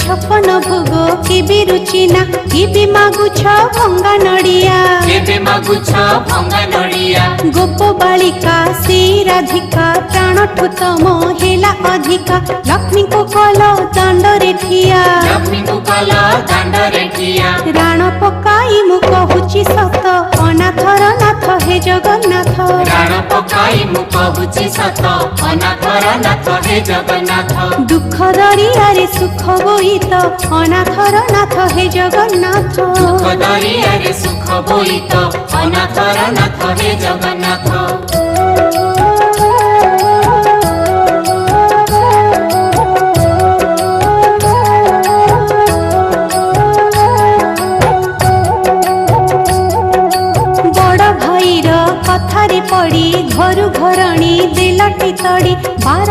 छपन भोग केबे रुचिना केबे मागुछ भंगा नड़िया केबे मागुछ भंगा नड़िया गोप बालिका से राधिका प्राणठु तम हेला अधिका लक्ष्मी को कल दंडरे ठिया लक्ष्मी को कल दंडरे ठिया राण पकाई मु कहूची सत अनाथर नाथ हे जगन्नाथ राण पकाई मु कहूची सत अनाथर नाथ हे जगन्नाथ दुख दरियारे सुख बोईत अनाथर नाथ हे जगन्नाथ दुख दरियारे सुख बोईत अनाथर नाथ हे जगन्नाथ कथारे पड़ी घरु घरणी दिलटी तड़ी बार